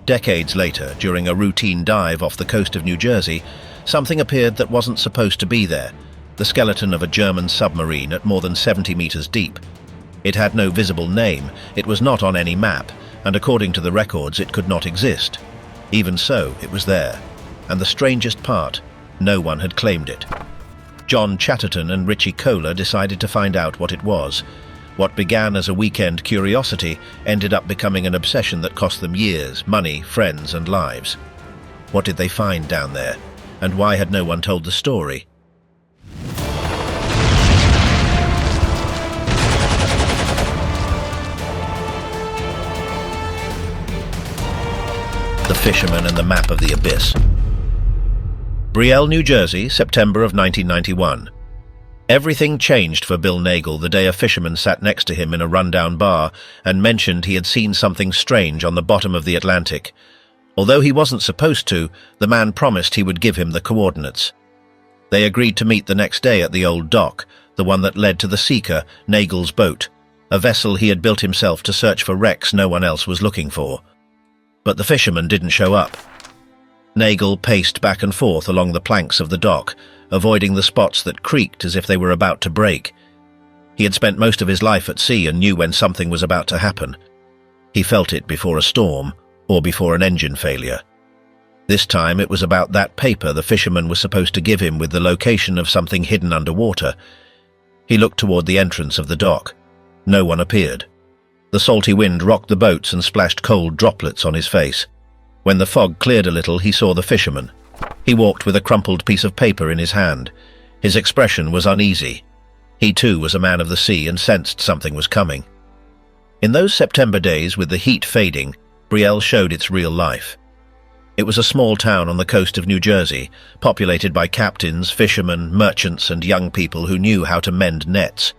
Decades later, during a routine dive off the coast of New Jersey, something appeared that wasn't supposed to be there: the skeleton of a German submarine at more than 70 meters deep. It had no visible name, it was not on any map, and according to the records it could not exist. Even so, it was there. And the strangest part, no one had claimed it. John Chatterton and Richie Cola decided to find out what it was. What began as a weekend curiosity ended up becoming an obsession that cost them years, money, friends, and lives. What did they find down there? And why had no one told the story? The Fisherman and the Map of the Abyss. Brielle, New Jersey, September of 1991. Everything changed for Bill Nagel the day a fisherman sat next to him in a rundown bar and mentioned he had seen something strange on the bottom of the Atlantic. Although he wasn't supposed to, the man promised he would give him the coordinates. They agreed to meet the next day at the old dock, the one that led to the Seeker, Nagel's boat, a vessel he had built himself to search for wrecks no one else was looking for. But the fisherman didn't show up. Nagel paced back and forth along the planks of the dock, avoiding the spots that creaked as if they were about to break. He had spent most of his life at sea and knew when something was about to happen. He felt it before a storm or before an engine failure. This time it was about that paper the fisherman was supposed to give him with the location of something hidden underwater. He looked toward the entrance of the dock. No one appeared. The salty wind rocked the boats and splashed cold droplets on his face. When the fog cleared a little, he saw the fisherman. He walked with a crumpled piece of paper in his hand. His expression was uneasy. He too was a man of the sea and sensed something was coming. In those September days, with the heat fading, Brielle showed its real life. It was a small town on the coast of New Jersey, populated by captains, fishermen, merchants, and young people who knew how to mend nets.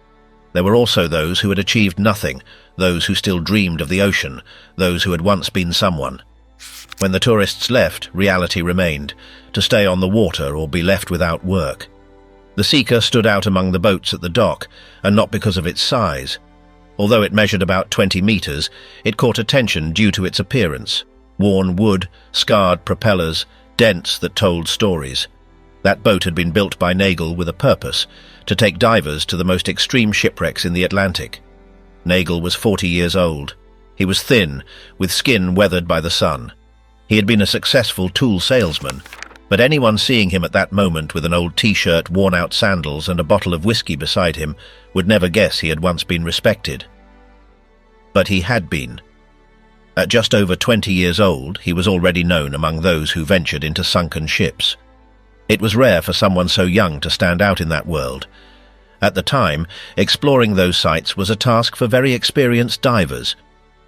There were also those who had achieved nothing, those who still dreamed of the ocean, those who had once been someone. When the tourists left, reality remained, to stay on the water or be left without work. The Seeker stood out among the boats at the dock, and not because of its size. Although it measured about 20 meters, it caught attention due to its appearance. Worn wood, scarred propellers, dents that told stories. That boat had been built by Nagel with a purpose, to take divers to the most extreme shipwrecks in the Atlantic. Nagel was 40 years old. He was thin, with skin weathered by the sun. He had been a successful tool salesman, but anyone seeing him at that moment with an old t-shirt, worn-out sandals, and a bottle of whiskey beside him would never guess he had once been respected. But he had been. At just over 20 years old, he was already known among those who ventured into sunken ships. It was rare for someone so young to stand out in that world. At the time, exploring those sites was a task for very experienced divers.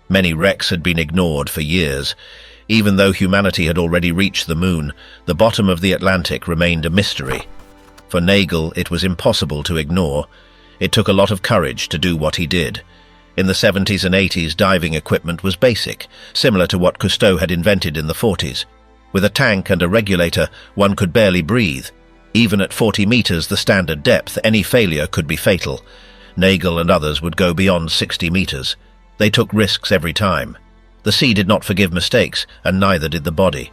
Many wrecks had been ignored for years. Even though humanity had already reached the moon, the bottom of the Atlantic remained a mystery. For Nagel, it was impossible to ignore. It took a lot of courage to do what he did. In the 70s and 80s, diving equipment was basic, similar to what Cousteau had invented in the 40s. With a tank and a regulator, one could barely breathe. Even at 40 meters, the standard depth, any failure could be fatal. Nagel and others would go beyond 60 meters. They took risks every time. The sea did not forgive mistakes, and neither did the body.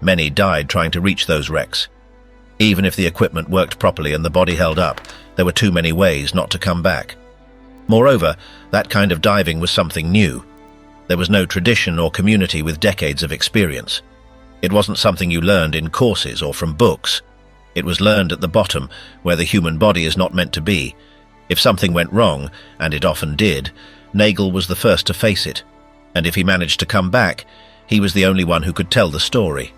Many died trying to reach those wrecks. Even if the equipment worked properly and the body held up, there were too many ways not to come back. Moreover, that kind of diving was something new. There was no tradition or community with decades of experience. It wasn't something you learned in courses or from books. It was learned at the bottom, where the human body is not meant to be. If something went wrong, and it often did, Nagel was the first to face it. And if he managed to come back, he was the only one who could tell the story.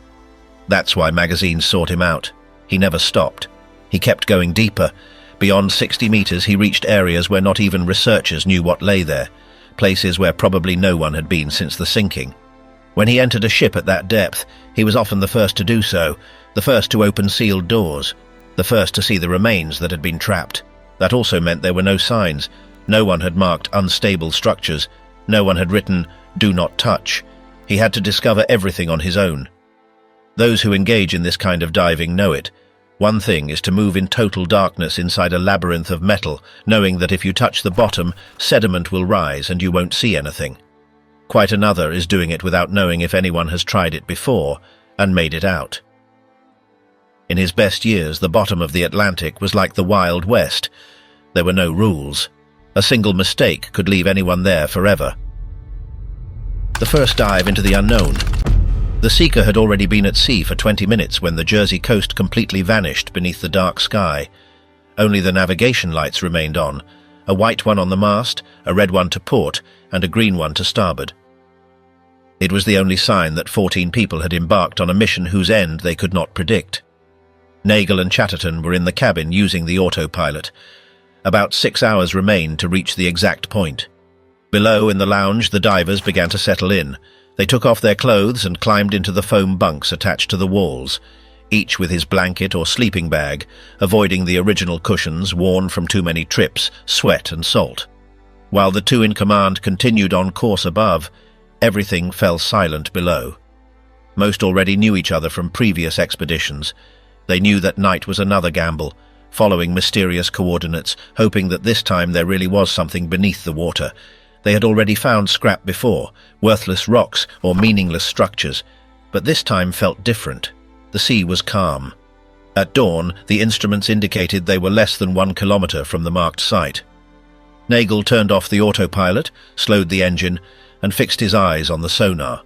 That's why magazines sought him out. He never stopped. He kept going deeper. Beyond 60 meters, he reached areas where not even researchers knew what lay there, places where probably no one had been since the sinking. When he entered a ship at that depth, he was often the first to do so, the first to open sealed doors, the first to see the remains that had been trapped. That also meant there were no signs. No one had marked unstable structures. No one had written, "Do not touch." He had to discover everything on his own. Those who engage in this kind of diving know it. One thing is to move in total darkness inside a labyrinth of metal, knowing that if you touch the bottom, sediment will rise and you won't see anything. Quite another is doing it without knowing if anyone has tried it before and made it out. In his best years, the bottom of the Atlantic was like the Wild West. There were no rules. A single mistake could leave anyone there forever. The first dive into the unknown. The seeker had already been at sea for 20 minutes when the Jersey coast completely vanished beneath the dark sky. Only the navigation lights remained on, a white one on the mast, a red one to port, and a green one to starboard. It was the only sign that 14 people had embarked on a mission whose end they could not predict. Nagel and Chatterton were in the cabin using the autopilot. About 6 hours remained to reach the exact point. Below in the lounge, the divers began to settle in. They took off their clothes and climbed into the foam bunks attached to the walls, each with his blanket or sleeping bag, avoiding the original cushions worn from too many trips, sweat and salt. While the two in command continued on course above, everything fell silent below. Most already knew each other from previous expeditions. They knew that night was another gamble, following mysterious coordinates, hoping that this time there really was something beneath the water. They had already found scrap before, worthless rocks or meaningless structures, but this time felt different. The sea was calm. At dawn, the instruments indicated they were less than 1 kilometer from the marked site. Nagel turned off the autopilot, slowed the engine, and fixed his eyes on the sonar.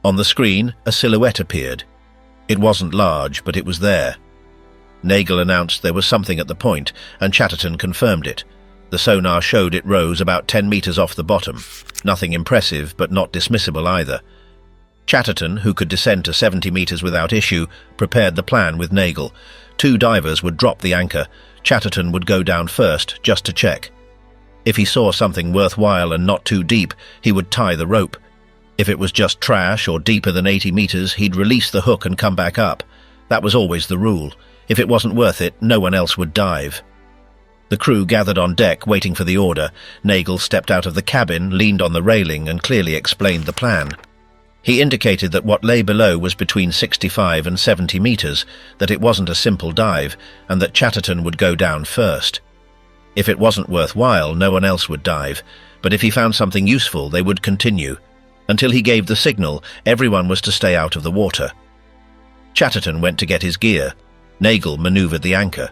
On the screen, a silhouette appeared. It wasn't large, but it was there. Nagel announced there was something at the point, and Chatterton confirmed it. The sonar showed it rose about 10 meters off the bottom. Nothing impressive, but not dismissible either. Chatterton, who could descend to 70 meters without issue, prepared the plan with Nagel. 2 divers would drop the anchor. Chatterton would go down first, just to check. If he saw something worthwhile and not too deep, he would tie the rope. If it was just trash or deeper than 80 meters, he'd release the hook and come back up. That was always the rule. If it wasn't worth it, no one else would dive. The crew gathered on deck, waiting for the order. Nagel stepped out of the cabin, leaned on the railing, and clearly explained the plan. He indicated that what lay below was between 65 and 70 meters, that it wasn't a simple dive, and that Chatterton would go down first. If it wasn't worthwhile, no one else would dive, but if he found something useful, they would continue. Until he gave the signal, everyone was to stay out of the water. Chatterton went to get his gear. Nagel maneuvered the anchor.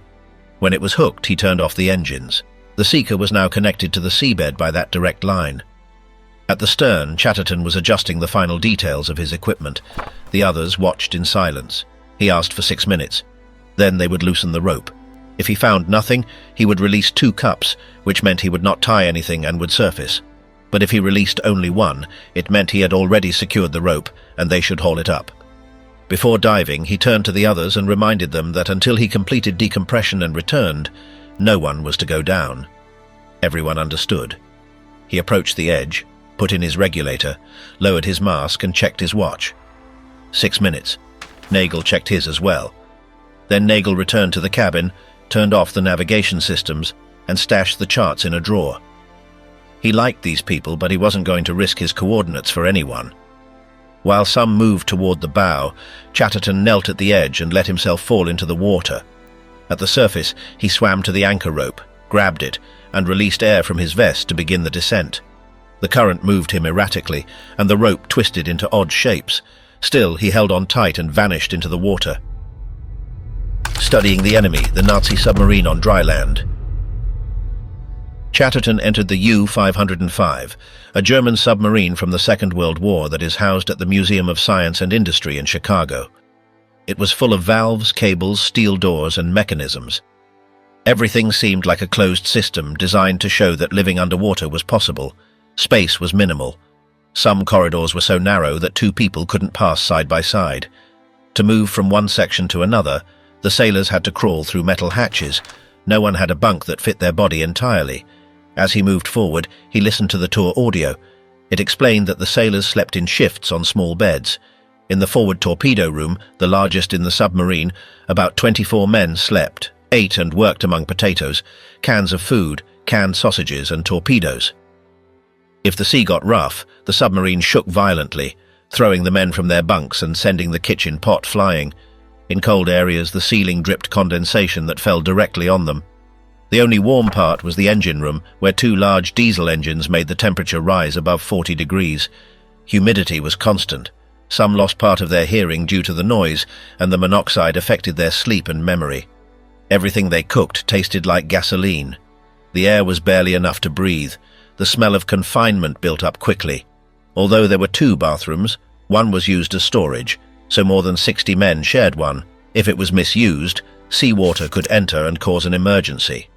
When it was hooked, he turned off the engines. The seeker was now connected to the seabed by that direct line. At the stern, Chatterton was adjusting the final details of his equipment. The others watched in silence. He asked for 6 minutes. Then they would loosen the rope. If he found nothing, he would release 2 cups, which meant he would not tie anything and would surface. But if he released only 1, it meant he had already secured the rope, and they should haul it up. Before diving, he turned to the others and reminded them that until he completed decompression and returned, no one was to go down. Everyone understood. He approached the edge, put in his regulator, lowered his mask and checked his watch. 6 minutes. Nagel checked his as well. Then Nagel returned to the cabin, turned off the navigation systems, and stashed the charts in a drawer. He liked these people, but he wasn't going to risk his coordinates for anyone. While some moved toward the bow, Chatterton knelt at the edge and let himself fall into the water. At the surface, he swam to the anchor rope, grabbed it, and released air from his vest to begin the descent. The current moved him erratically, and the rope twisted into odd shapes. Still, he held on tight and vanished into the water. Studying the enemy, the Nazi submarine on dry land. Chatterton entered the U-505, a German submarine from the Second World War that is housed at the Museum of Science and Industry in Chicago. It was full of valves, cables, steel doors, and mechanisms. Everything seemed like a closed system designed to show that living underwater was possible. Space was minimal. Some corridors were so narrow that 2 people couldn't pass side by side. To move from one section to another, the sailors had to crawl through metal hatches. No one had a bunk that fit their body entirely. As he moved forward, he listened to the tour audio. It explained that the sailors slept in shifts on small beds. In the forward torpedo room, the largest in the submarine, about 24 men slept, ate and worked among potatoes, cans of food, canned sausages and torpedoes. If the sea got rough, the submarine shook violently, throwing the men from their bunks and sending the kitchen pot flying. In cold areas, the ceiling dripped condensation that fell directly on them. The only warm part was the engine room, where 2 large diesel engines made the temperature rise above 40 degrees. Humidity was constant. Some lost part of their hearing due to the noise, and the monoxide affected their sleep and memory. Everything they cooked tasted like gasoline. The air was barely enough to breathe. The smell of confinement built up quickly. Although there were 2 bathrooms, one was used as storage, so more than 60 men shared one. If it was misused, seawater could enter and cause an emergency.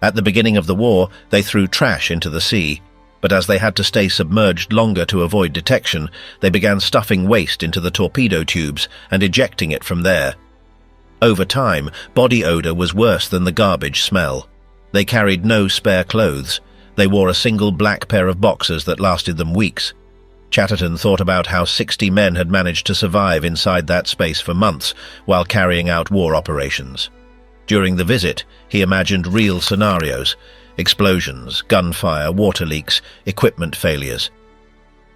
At the beginning of the war, they threw trash into the sea, but as they had to stay submerged longer to avoid detection, they began stuffing waste into the torpedo tubes and ejecting it from there. Over time, body odor was worse than the garbage smell. They carried no spare clothes. They wore a single black pair of boxers that lasted them weeks. Chatterton thought about how 60 men had managed to survive inside that space for months while carrying out war operations. During the visit, he imagined real scenarios: explosions, gunfire, water leaks, equipment failures.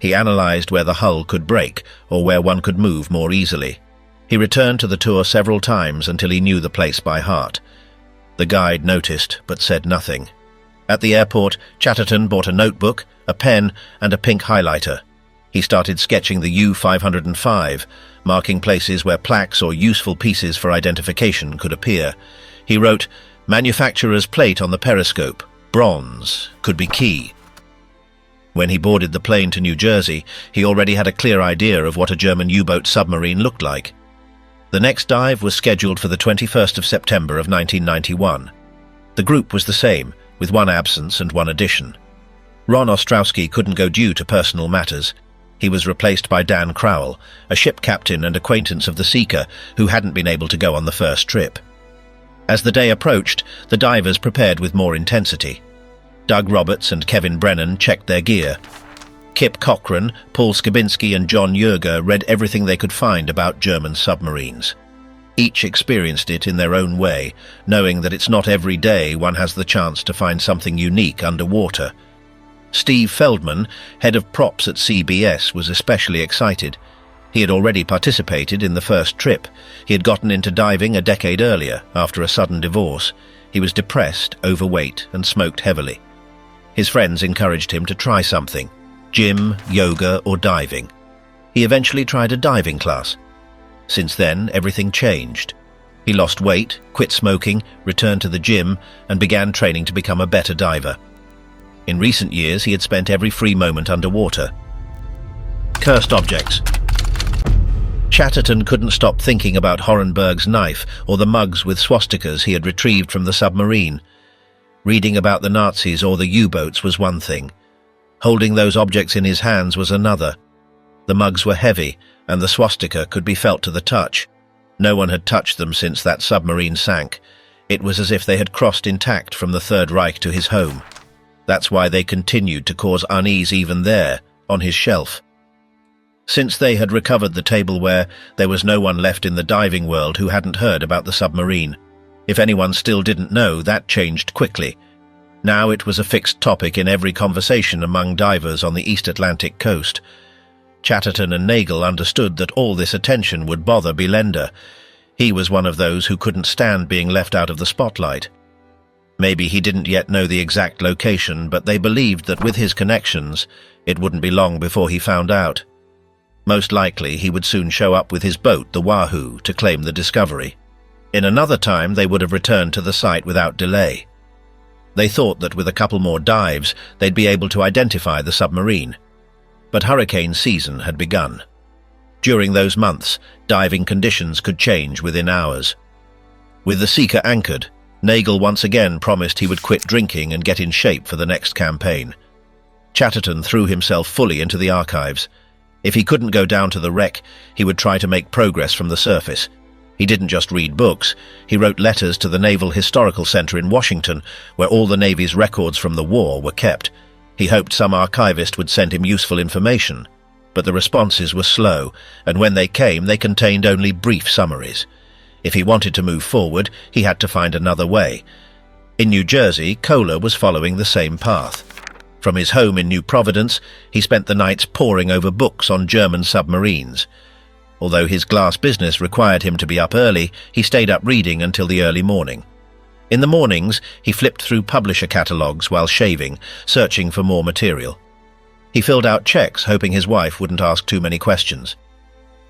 He analyzed where the hull could break or where one could move more easily. He returned to the tour several times until he knew the place by heart. The guide noticed but said nothing. At the airport, Chatterton bought a notebook, a pen, and a pink highlighter. He started sketching the U-505, marking places where plaques or useful pieces for identification could appear. He wrote, "Manufacturer's plate on the periscope, bronze, could be key." When he boarded the plane to New Jersey, he already had a clear idea of what a German U-boat submarine looked like. The next dive was scheduled for the 21st of September of 1991. The group was the same, with one absence and one addition. Ron Ostrowski couldn't go due to personal matters. He was replaced by Dan Crowell, a ship captain and acquaintance of the Seeker who hadn't been able to go on the first trip. As the day approached, the divers prepared with more intensity. Doug Roberts and Kevin Brennan checked their gear. Kip Cochran, Paul Skabinski and John Yerger read everything they could find about German submarines. Each experienced it in their own way, knowing that it's not every day one has the chance to find something unique underwater. Steve Feldman, head of props at CBS, was especially excited. He had already participated in the first trip. He had gotten into diving a decade earlier, after a sudden divorce. He was depressed, overweight, and smoked heavily. His friends encouraged him to try something: gym, yoga, or diving. He eventually tried a diving class. Since then, everything changed. He lost weight, quit smoking, returned to the gym, and began training to become a better diver. In recent years, he had spent every free moment underwater. Cursed objects. Chatterton couldn't stop thinking about Horenberg's knife or the mugs with swastikas he had retrieved from the submarine. Reading about the Nazis or the U-boats was one thing. Holding those objects in his hands was another. The mugs were heavy, and the swastika could be felt to the touch. No one had touched them since that submarine sank. It was as if they had crossed intact from the Third Reich to his home. That's why they continued to cause unease even there, on his shelf. Since they had recovered the tableware, there was no one left in the diving world who hadn't heard about the submarine. If anyone still didn't know, that changed quickly. Now it was a fixed topic in every conversation among divers on the East Atlantic coast. Chatterton and Nagel understood that all this attention would bother Belender. He was one of those who couldn't stand being left out of the spotlight. Maybe he didn't yet know the exact location, but they believed that with his connections, it wouldn't be long before he found out. Most likely, he would soon show up with his boat, the Wahoo, to claim the discovery. In another time, they would have returned to the site without delay. They thought that with a couple more dives, they'd be able to identify the submarine. But hurricane season had begun. During those months, diving conditions could change within hours. With the Seeker anchored, Nagel once again promised he would quit drinking and get in shape for the next campaign. Chatterton threw himself fully into the archives. If he couldn't go down to the wreck, he would try to make progress from the surface. He didn't just read books. He wrote letters to the Naval Historical Center in Washington, where all the Navy's records from the war were kept. He hoped some archivist would send him useful information. But the responses were slow, and when they came, they contained only brief summaries. If he wanted to move forward, he had to find another way. In New Jersey, Kohler was following the same path. From his home in New Providence, he spent the nights poring over books on German submarines. Although his glass business required him to be up early, he stayed up reading until the early morning. In the mornings, he flipped through publisher catalogues while shaving, searching for more material. He filled out checks, hoping his wife wouldn't ask too many questions.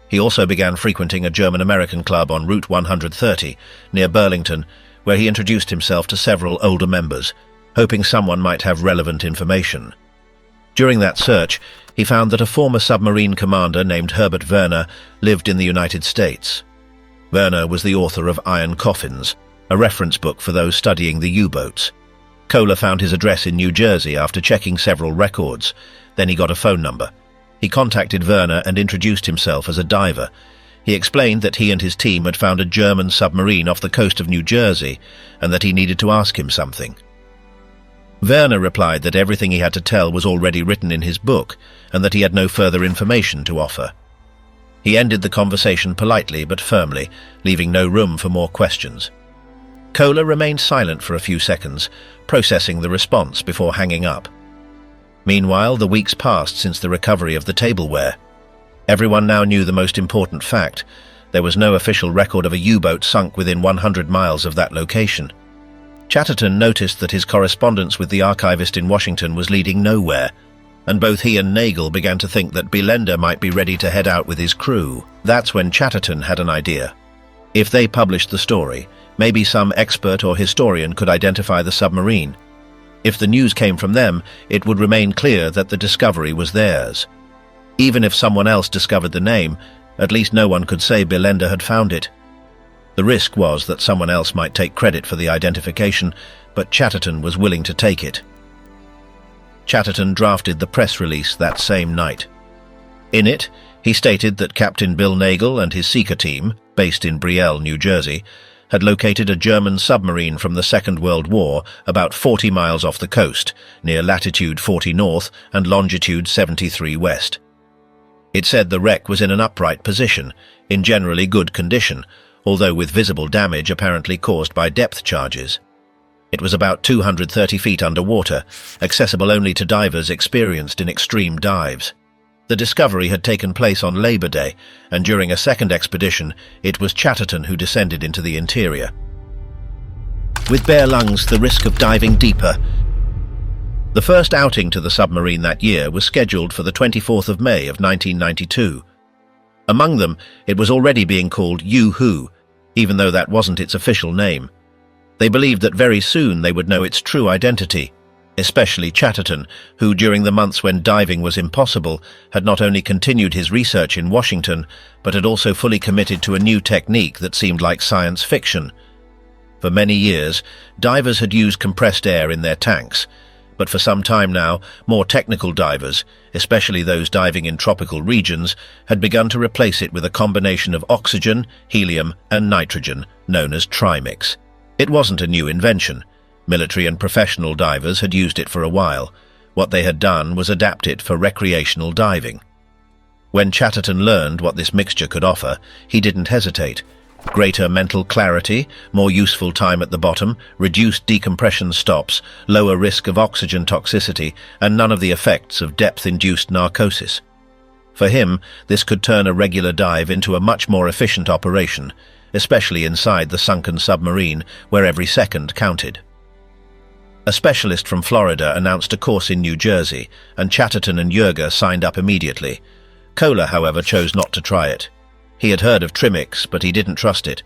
He also began frequenting a German-American club on Route 130, near Burlington, where he introduced himself to several older members, hoping someone might have relevant information. During that search, he found that a former submarine commander named Herbert Werner lived in the United States. Werner was the author of Iron Coffins, a reference book for those studying the U-boats. Kohler found his address in New Jersey after checking several records. Then he got a phone number. He contacted Werner and introduced himself as a diver. He explained that he and his team had found a German submarine off the coast of New Jersey and that he needed to ask him something. Werner replied that everything he had to tell was already written in his book and that he had no further information to offer. He ended the conversation politely but firmly, leaving no room for more questions. Kohler remained silent for a few seconds, processing the response before hanging up. Meanwhile, the weeks passed since the recovery of the tableware. Everyone now knew the most important fact. There was no official record of a U-boat sunk within 100 miles of that location. Chatterton noticed that his correspondence with the archivist in Washington was leading nowhere, and both he and Nagel began to think that Belender might be ready to head out with his crew. That's when Chatterton had an idea. If they published the story, maybe some expert or historian could identify the submarine. If the news came from them, it would remain clear that the discovery was theirs. Even if someone else discovered the name, at least no one could say Belender had found it. The risk was that someone else might take credit for the identification, but Chatterton was willing to take it. Chatterton drafted the press release that same night. In it, he stated that Captain Bill Nagel and his seeker team, based in Brielle, New Jersey, had located a German submarine from the Second World War about 40 miles off the coast, near latitude 40 north and longitude 73 west. It said the wreck was in an upright position, in generally good condition, although with visible damage apparently caused by depth charges. It was about 230 feet underwater, accessible only to divers experienced in extreme dives. The discovery had taken place on Labor Day, and during a second expedition, it was Chatterton who descended into the interior. With bare lungs, the risk of diving deeper. The first outing to the submarine that year was scheduled for the 24th of May of 1992. Among them, it was already being called U-Who, even though that wasn't its official name. They believed that very soon they would know its true identity, especially Chatterton, who during the months when diving was impossible had not only continued his research in Washington, but had also fully committed to a new technique that seemed like science fiction. For many years, divers had used compressed air in their tanks, but for some time now, more technical divers, especially those diving in tropical regions, had begun to replace it with a combination of oxygen, helium, and nitrogen, known as trimix. It wasn't a new invention. Military and professional divers had used it for a while. What they had done was adapt it for recreational diving. When Chatterton learned what this mixture could offer, he didn't hesitate. Greater mental clarity, more useful time at the bottom, reduced decompression stops, lower risk of oxygen toxicity, and none of the effects of depth-induced narcosis. For him, this could turn a regular dive into a much more efficient operation, especially inside the sunken submarine, where every second counted. A specialist from Florida announced a course in New Jersey, and Chatterton and Yerger signed up immediately. Kohler, however, chose not to try it. He had heard of trimix, but he didn't trust it.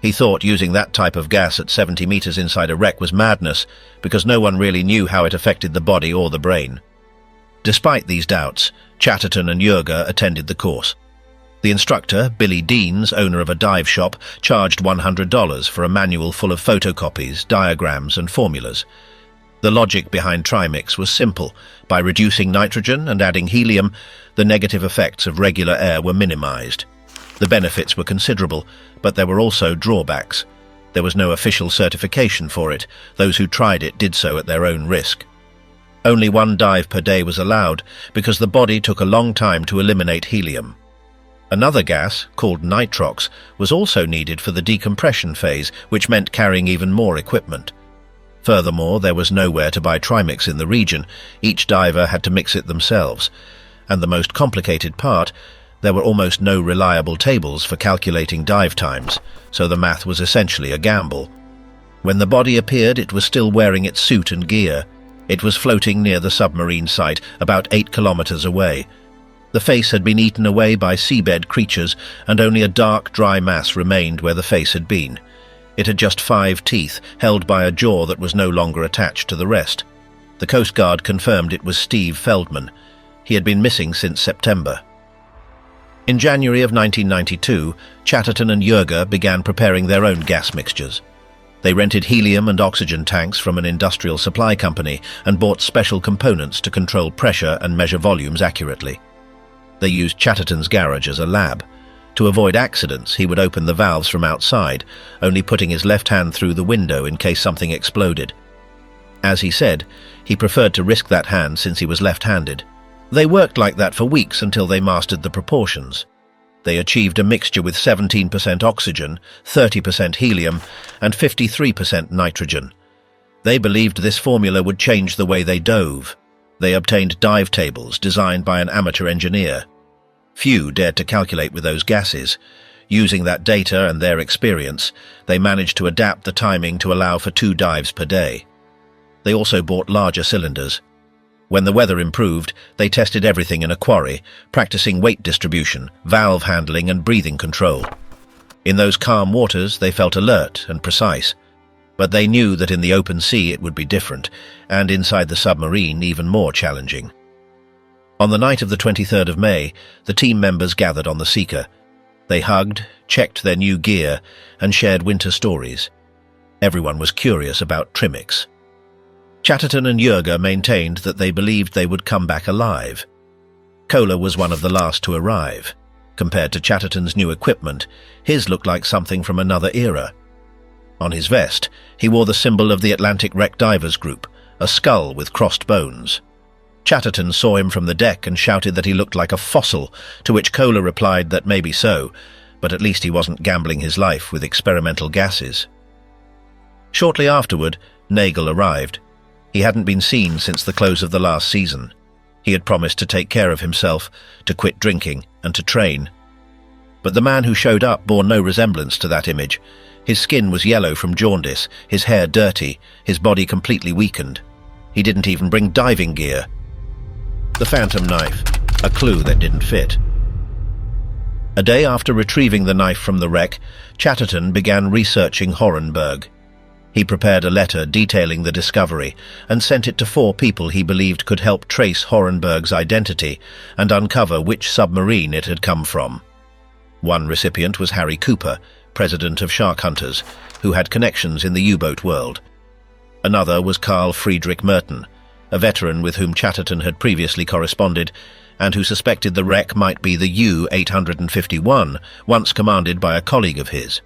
He thought using that type of gas at 70 meters inside a wreck was madness, because no one really knew how it affected the body or the brain. Despite these doubts, Chatterton and Yerger attended the course. The instructor, Billy Deans, owner of a dive shop, charged $100 for a manual full of photocopies, diagrams, and formulas. The logic behind trimix was simple. By reducing nitrogen and adding helium, the negative effects of regular air were minimized. The benefits were considerable, but there were also drawbacks. There was no official certification for it. Those who tried it did so at their own risk. Only one dive per day was allowed, because the body took a long time to eliminate helium. Another gas, called nitrox, was also needed for the decompression phase, which meant carrying even more equipment. Furthermore, there was nowhere to buy trimix in the region. Each diver had to mix it themselves. And the most complicated part, there were almost no reliable tables for calculating dive times, so the math was essentially a gamble. When the body appeared, it was still wearing its suit and gear. It was floating near the submarine site, about 8 kilometers away. The face had been eaten away by seabed creatures, and only a dark, dry mass remained where the face had been. It had just 5 teeth, held by a jaw that was no longer attached to the rest. The Coast Guard confirmed it was Steve Feldman. He had been missing since September. In January of 1992, Chatterton and Richie began preparing their own gas mixtures. They rented helium and oxygen tanks from an industrial supply company and bought special components to control pressure and measure volumes accurately. They used Chatterton's garage as a lab. To avoid accidents, he would open the valves from outside, only putting his left hand through the window in case something exploded. As he said, he preferred to risk that hand since he was left-handed. They worked like that for weeks until they mastered the proportions. They achieved a mixture with 17% oxygen, 30% helium, and 53% nitrogen. They believed this formula would change the way they dove. They obtained dive tables designed by an amateur engineer. Few dared to calculate with those gases. Using that data and their experience, they managed to adapt the timing to allow for 2 dives per day. They also bought larger cylinders. When the weather improved, they tested everything in a quarry, practicing weight distribution, valve handling, and breathing control. In those calm waters, they felt alert and precise. But they knew that in the open sea it would be different, and inside the submarine even more challenging. On the night of the 23rd of May, the team members gathered on the Seeker. They hugged, checked their new gear, and shared winter stories. Everyone was curious about Trimix. Chatterton and Richie maintained that they believed they would come back alive. Kohler was one of the last to arrive. Compared to Chatterton's new equipment, his looked like something from another era. On his vest, he wore the symbol of the Atlantic Wreck Divers Group, a skull with crossed bones. Chatterton saw him from the deck and shouted that he looked like a fossil, to which Kohler replied that maybe so, but at least he wasn't gambling his life with experimental gases. Shortly afterward, Nagel arrived. He hadn't been seen since the close of the last season. He had promised to take care of himself, to quit drinking, and to train. But the man who showed up bore no resemblance to that image. His skin was yellow from jaundice, his hair dirty, his body completely weakened. He didn't even bring diving gear. The phantom knife, a clue that didn't fit. A day after retrieving the knife from the wreck, Chatterton began researching Horenberg. He prepared a letter detailing the discovery and sent it to 4 people he believed could help trace Horenberg's identity and uncover which submarine it had come from. One recipient was Harry Cooper, president of Shark Hunters, who had connections in the U-boat world. Another was Carl Friedrich Merton, a veteran with whom Chatterton had previously corresponded, and who suspected the wreck might be the U851, once commanded by a colleague of his.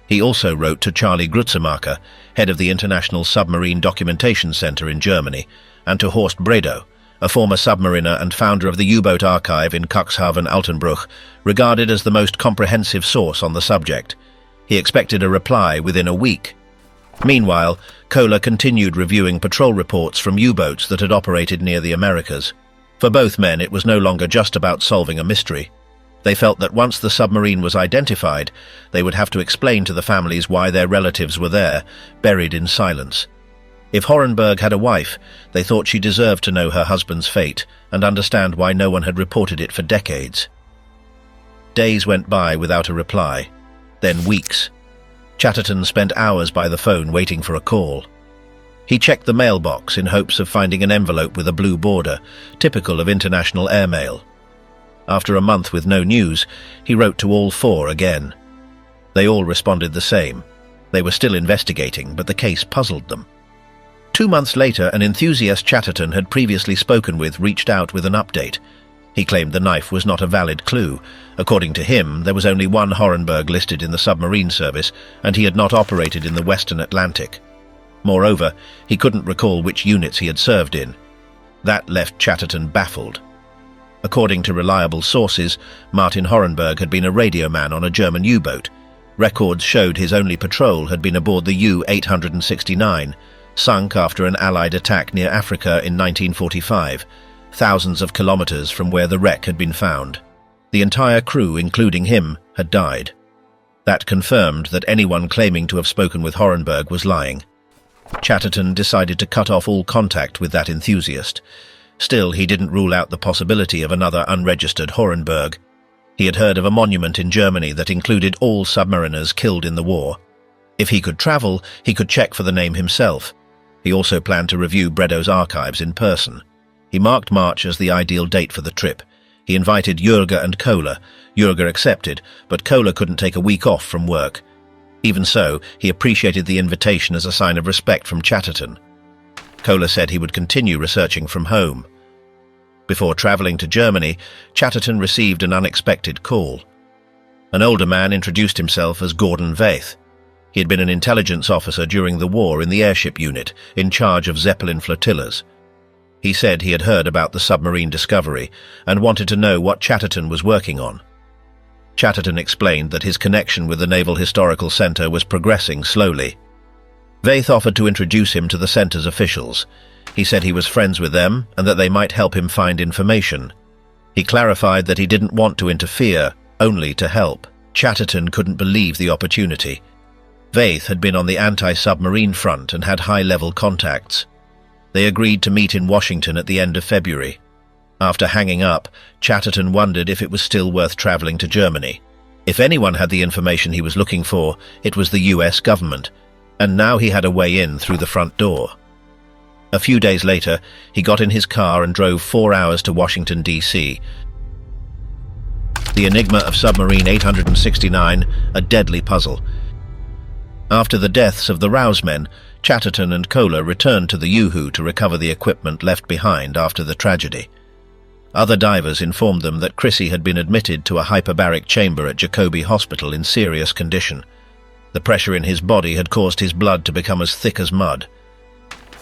He also wrote to Charlie Grutzemacher, head of the International Submarine Documentation Center in Germany, and to Horst Bredow, a former submariner and founder of the U-boat archive in Cuxhaven-Altenbruch, regarded as the most comprehensive source on the subject. He expected a reply within a week. Meanwhile, Kohler continued reviewing patrol reports from U-boats that had operated near the Americas. For both men, it was no longer just about solving a mystery. They felt that once the submarine was identified, they would have to explain to the families why their relatives were there, buried in silence. If Horenberg had a wife, they thought she deserved to know her husband's fate and understand why no one had reported it for decades. Days went by without a reply, then weeks. Chatterton spent hours by the phone waiting for a call. He checked the mailbox in hopes of finding an envelope with a blue border, typical of international airmail. After a month with no news, he wrote to all 4 again. They all responded the same. They were still investigating, but the case puzzled them. 2 months later, an enthusiast Chatterton had previously spoken with reached out with an update. He claimed the knife was not a valid clue. According to him, there was only one Horenberg listed in the submarine service, and he had not operated in the Western Atlantic. Moreover, he couldn't recall which units he had served in. That left Chatterton baffled. According to reliable sources, Martin Horenberg had been a radioman on a German U-boat. Records showed his only patrol had been aboard the U869, sunk after an Allied attack near Africa in 1945, thousands of kilometers from where the wreck had been found. The entire crew, including him, had died. That confirmed that anyone claiming to have spoken with Horenberg was lying. Chatterton decided to cut off all contact with that enthusiast. Still, he didn't rule out the possibility of another unregistered Horenberg. He had heard of a monument in Germany that included all submariners killed in the war. If he could travel, he could check for the name himself. He also planned to review Bredow's archives in person. He marked March as the ideal date for the trip. He invited Jürger and Kohler. Jürger accepted, but Kohler couldn't take a week off from work. Even so, he appreciated the invitation as a sign of respect from Chatterton. Kohler said he would continue researching from home. Before traveling to Germany, Chatterton received an unexpected call. An older man introduced himself as Gordon Veith. He had been an intelligence officer during the war in the airship unit, in charge of Zeppelin flotillas. He said he had heard about the submarine discovery and wanted to know what Chatterton was working on. Chatterton explained that his connection with the Naval Historical Center was progressing slowly. Veith offered to introduce him to the center's officials. He said he was friends with them and that they might help him find information. He clarified that he didn't want to interfere, only to help. Chatterton couldn't believe the opportunity. Veith had been on the anti-submarine front and had high-level contacts. They agreed to meet in Washington at the end of February. After hanging up, Chatterton wondered if it was still worth traveling to Germany. If anyone had the information he was looking for, it was the US government, and now he had a way in through the front door. A few days later, he got in his car and drove 4 hours to Washington, D.C. The Enigma of Submarine 869, a deadly puzzle. After the deaths of the Rousemen, Chatterton and Kohler returned to the Yoo-Hoo to recover the equipment left behind after the tragedy. Other divers informed them that Chrissy had been admitted to a hyperbaric chamber at Jacobi Hospital in serious condition. The pressure in his body had caused his blood to become as thick as mud.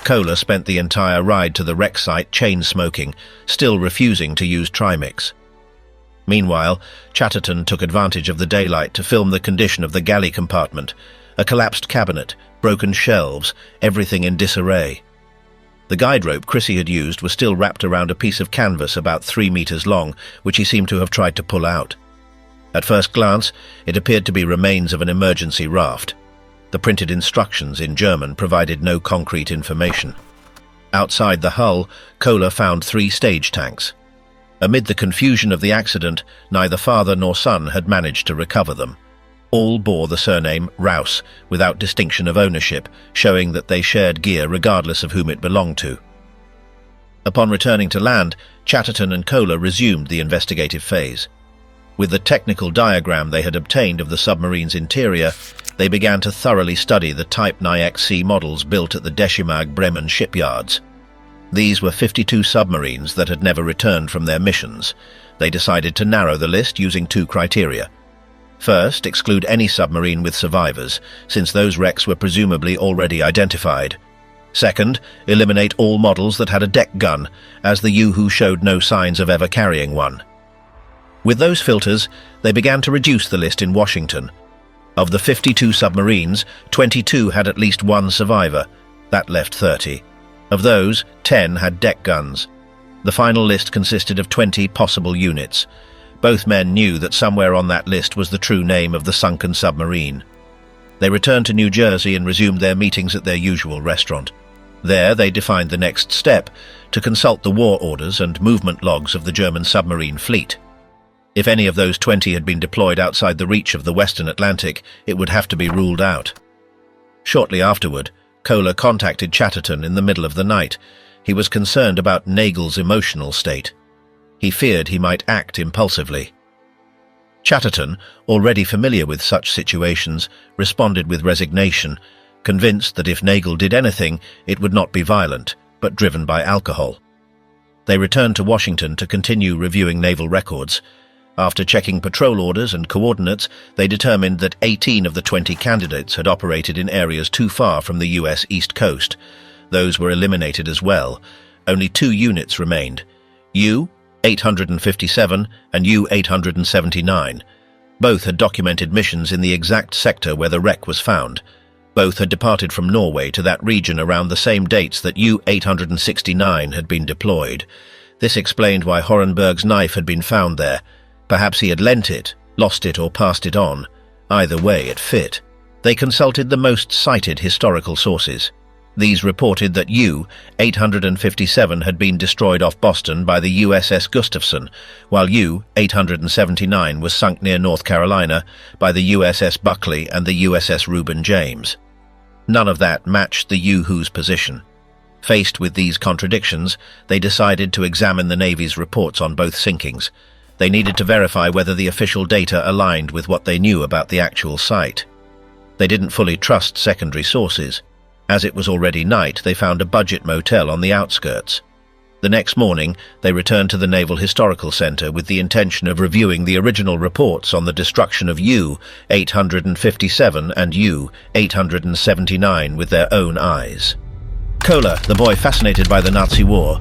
Kohler spent the entire ride to the wreck site chain-smoking, still refusing to use Trimix. Meanwhile, Chatterton took advantage of the daylight to film the condition of the galley compartment, a collapsed cabinet, broken shelves, everything in disarray. The guide rope Chrissy had used was still wrapped around a piece of canvas about 3 meters long, which he seemed to have tried to pull out. At first glance, it appeared to be remains of an emergency raft. The printed instructions in German provided no concrete information. Outside the hull, Kohler found 3 stage tanks. Amid the confusion of the accident, neither father nor son had managed to recover them. All bore the surname Rouse, without distinction of ownership, showing that they shared gear regardless of whom it belonged to. Upon returning to land, Chatterton and Kohler resumed the investigative phase. With the technical diagram they had obtained of the submarine's interior, they began to thoroughly study the Type NIX-C models built at the Deschimag Bremen shipyards. These were 52 submarines that had never returned from their missions. They decided to narrow the list using 2 criteria. First, exclude any submarine with survivors, since those wrecks were presumably already identified. Second, eliminate all models that had a deck gun, as the Yoo-Hoo showed no signs of ever carrying one. With those filters, they began to reduce the list in Washington. Of the 52 submarines, 22 had at least 1 survivor. That left 30. Of those, 10 had deck guns. The final list consisted of 20 possible units. Both men knew that somewhere on that list was the true name of the sunken submarine. They returned to New Jersey and resumed their meetings at their usual restaurant. There they defined the next step, to consult the war orders and movement logs of the German submarine fleet. If any of those 20 had been deployed outside the reach of the Western Atlantic, it would have to be ruled out. Shortly afterward, Kohler contacted Chatterton in the middle of the night. He was concerned about Nagel's emotional state. He feared he might act impulsively. Chatterton, already familiar with such situations, responded with resignation, convinced that if Nagel did anything, it would not be violent, but driven by alcohol. They returned to Washington to continue reviewing naval records. After checking patrol orders and coordinates, they determined that 18 of the 20 candidates had operated in areas too far from the U.S. East Coast. Those were eliminated as well. Only 2 units remained, U-857 and U-879. Both had documented missions in the exact sector where the wreck was found. Both had departed from Norway to that region around the same dates that U-869 had been deployed. This explained why Horenberg's knife had been found there. Perhaps he had lent it, lost it, or passed it on. Either way, it fit. They consulted the most cited historical sources. These reported that U-857 had been destroyed off Boston by the USS Gustafson, while U-879 was sunk near North Carolina by the USS Buckley and the USS Reuben James. None of that matched the U-Who's position. Faced with these contradictions, they decided to examine the Navy's reports on both sinkings. They needed to verify whether the official data aligned with what they knew about the actual site. They didn't fully trust secondary sources. As it was already night, they found a budget motel on the outskirts. The next morning, they returned to the Naval Historical Center with the intention of reviewing the original reports on the destruction of U-857 and U-879 with their own eyes. Kohler, the boy fascinated by the Nazi war.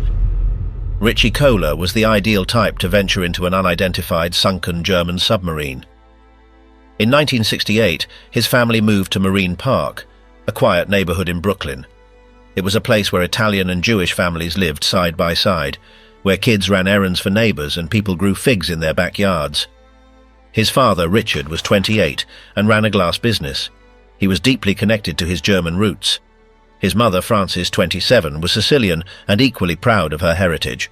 Richie Cola was the ideal type to venture into an unidentified sunken German submarine. In 1968, his family moved to Marine Park, a quiet neighborhood in Brooklyn. It was a place where Italian and Jewish families lived side by side, where kids ran errands for neighbors and people grew figs in their backyards. His father, Richard, was 28 and ran a glass business. He was deeply connected to his German roots. His mother, Frances, 27, was Sicilian and equally proud of her heritage.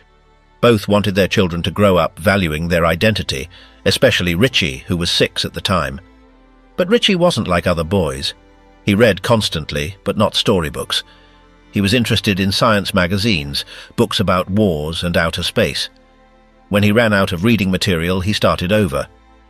Both wanted their children to grow up valuing their identity, especially Richie, who was 6 at the time. But Richie wasn't like other boys. He read constantly, but not storybooks. He was interested in science magazines, books about wars and outer space. When he ran out of reading material, he started over.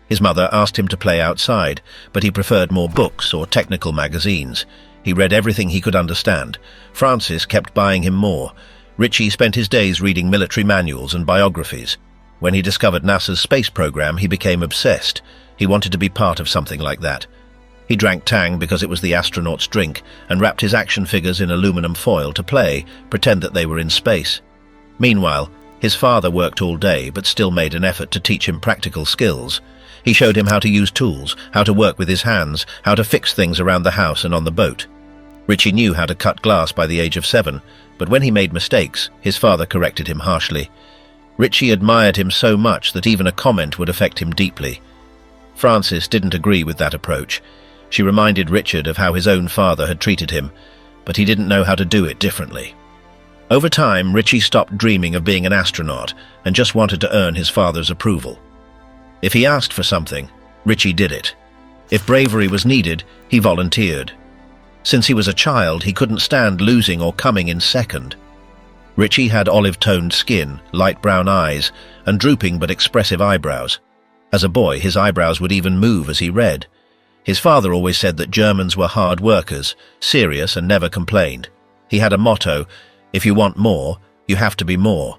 His mother asked him to play outside, but he preferred more books or technical magazines. He read everything he could understand. Francis kept buying him more. Richie spent his days reading military manuals and biographies. When he discovered NASA's space program, he became obsessed. He wanted to be part of something like that. He drank Tang because it was the astronaut's drink and wrapped his action figures in aluminum foil to pretend that they were in space. Meanwhile, his father worked all day but still made an effort to teach him practical skills. He showed him how to use tools, how to work with his hands, how to fix things around the house and on the boat. Richie knew how to cut glass by the age of 7, but when he made mistakes, his father corrected him harshly. Richie admired him so much that even a comment would affect him deeply. Frances didn't agree with that approach. She reminded Richard of how his own father had treated him, but he didn't know how to do it differently. Over time, Richie stopped dreaming of being an astronaut and just wanted to earn his father's approval. If he asked for something, Richie did it. If bravery was needed, he volunteered. Since he was a child, he couldn't stand losing or coming in second. Richie had olive-toned skin, light brown eyes, and drooping but expressive eyebrows. As a boy, his eyebrows would even move as he read. His father always said that Germans were hard workers, serious and never complained. He had a motto, "If you want more, you have to be more."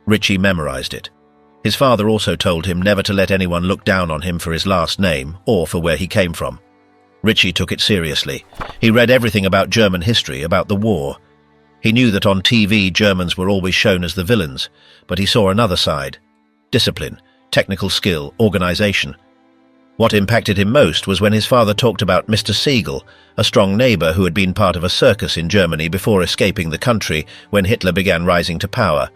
Richie memorized it. His father also told him never to let anyone look down on him for his last name or for where he came from. Richie took it seriously. He read everything about German history, about the war. He knew that on TV Germans were always shown as the villains, but he saw another side: discipline, technical skill, organization. What impacted him most was when his father talked about Mr. Siegel, a strong neighbor who had been part of a circus in Germany before escaping the country when Hitler began rising to power.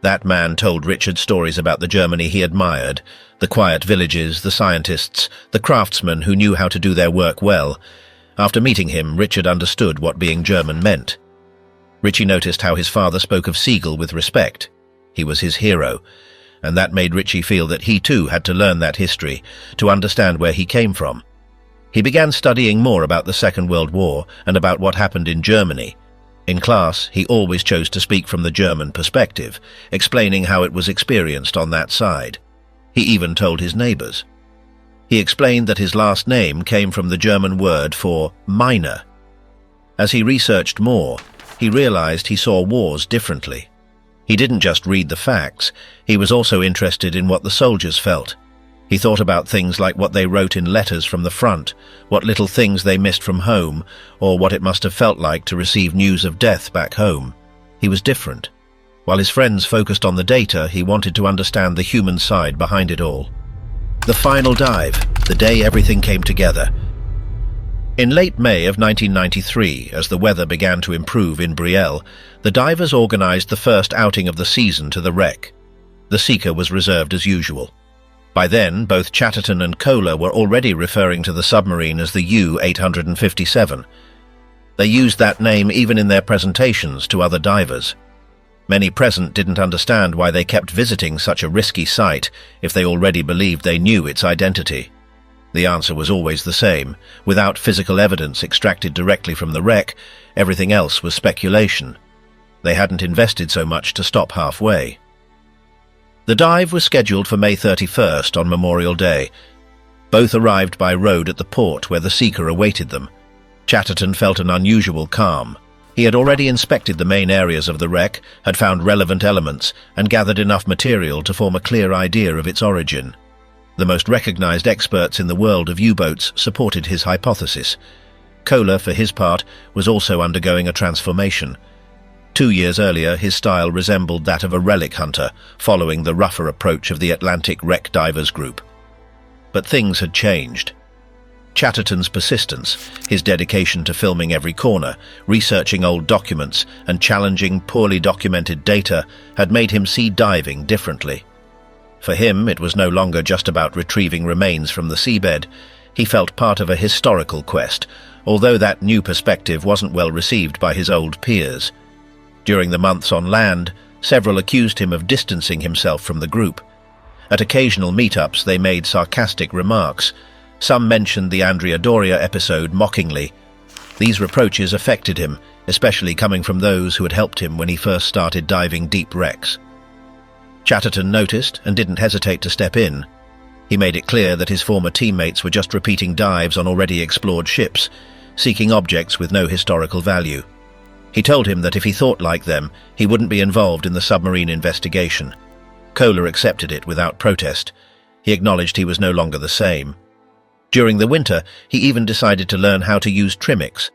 That man told Richard stories about the Germany he admired, the quiet villages, the scientists, the craftsmen who knew how to do their work well. After meeting him, Richard understood what being German meant. Richie noticed how his father spoke of Siegel with respect. He was his hero, and that made Richie feel that he too had to learn that history, to understand where he came from. He began studying more about the Second World War and about what happened in Germany. In class, he always chose to speak from the German perspective, explaining how it was experienced on that side. He even told his neighbors. He explained that his last name came from the German word for miner. As he researched more, he realized he saw wars differently. He didn't just read the facts, he was also interested in what the soldiers felt. He thought about things like what they wrote in letters from the front, what little things they missed from home, or what it must have felt like to receive news of death back home. He was different. While his friends focused on the data, he wanted to understand the human side behind it all. The final dive, the day everything came together. In late May of 1993, as the weather began to improve in Brielle, the divers organized the first outing of the season to the wreck. The seeker was reserved as usual. By then, both Chatterton and Kohler were already referring to the submarine as the U-857. They used that name even in their presentations to other divers. Many present didn't understand why they kept visiting such a risky site if they already believed they knew its identity. The answer was always the same. Without physical evidence extracted directly from the wreck, everything else was speculation. They hadn't invested so much to stop halfway. The dive was scheduled for May 31st on Memorial Day. Both arrived by road at the port where the seeker awaited them. Chatterton felt an unusual calm. He had already inspected the main areas of the wreck, had found relevant elements, and gathered enough material to form a clear idea of its origin. The most recognized experts in the world of U-boats supported his hypothesis. Kohler, for his part, was also undergoing a transformation. 2 years earlier, his style resembled that of a relic hunter, following the rougher approach of the Atlantic Wreck Divers Group. But things had changed. Chatterton's persistence, his dedication to filming every corner, researching old documents, and challenging poorly documented data had made him see diving differently. For him, it was no longer just about retrieving remains from the seabed. He felt part of a historical quest, although that new perspective wasn't well received by his old peers. During the months on land, several accused him of distancing himself from the group. At occasional meetups, they made sarcastic remarks. Some mentioned the Andrea Doria episode mockingly. These reproaches affected him, especially coming from those who had helped him when he first started diving deep wrecks. Chatterton noticed and didn't hesitate to step in. He made it clear that his former teammates were just repeating dives on already explored ships, seeking objects with no historical value. He told him that if he thought like them, he wouldn't be involved in the submarine investigation. Kohler accepted it without protest. He acknowledged he was no longer the same. During the winter, he even decided to learn how to use Trimix.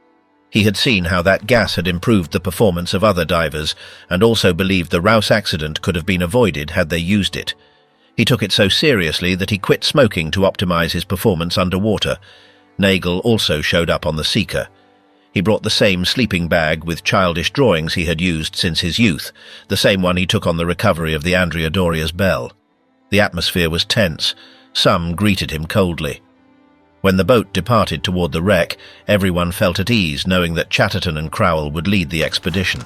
He had seen how that gas had improved the performance of other divers, and also believed the Rouse accident could have been avoided had they used it. He took it so seriously that he quit smoking to optimize his performance underwater. Nagel also showed up on the Seeker. He brought the same sleeping bag with childish drawings he had used since his youth, the same one he took on the recovery of the Andrea Doria's bell. The atmosphere was tense. Some greeted him coldly. When the boat departed toward the wreck, everyone felt at ease knowing that Chatterton and Crowell would lead the expedition.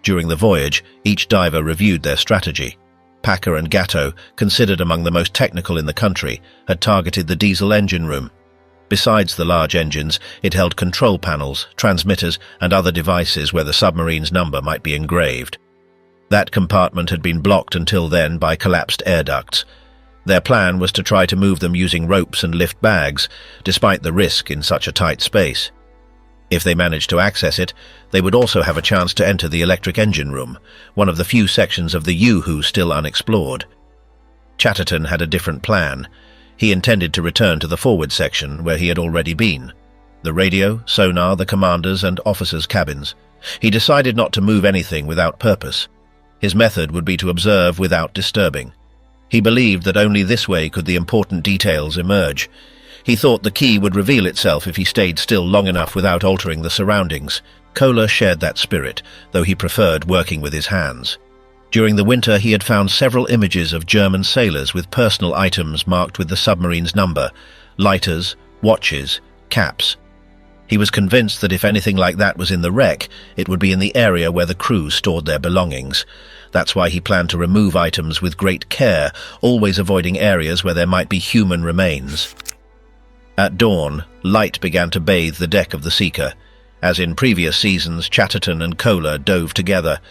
During the voyage, each diver reviewed their strategy. Packer and Gatto, considered among the most technical in the country, had targeted the diesel engine room. Besides the large engines, it held control panels, transmitters, and other devices where the submarine's number might be engraved. That compartment had been blocked until then by collapsed air ducts. Their plan was to try to move them using ropes and lift bags, despite the risk in such a tight space. If they managed to access it, they would also have a chance to enter the electric engine room, one of the few sections of the U-Who still unexplored. Chatterton had a different plan. He intended to return to the forward section where he had already been. The radio, sonar, the commanders' and officers' cabins. He decided not to move anything without purpose. His method would be to observe without disturbing. He believed that only this way could the important details emerge. He thought the key would reveal itself if he stayed still long enough without altering the surroundings. Kohler shared that spirit, though he preferred working with his hands. During the winter, he had found several images of German sailors with personal items marked with the submarine's number: lighters, watches, caps. He was convinced that if anything like that was in the wreck, it would be in the area where the crew stored their belongings. That's why he planned to remove items with great care, always avoiding areas where there might be human remains. At dawn, light began to bathe the deck of the Seeker. As in previous seasons, Chatterton and Kohler dove together.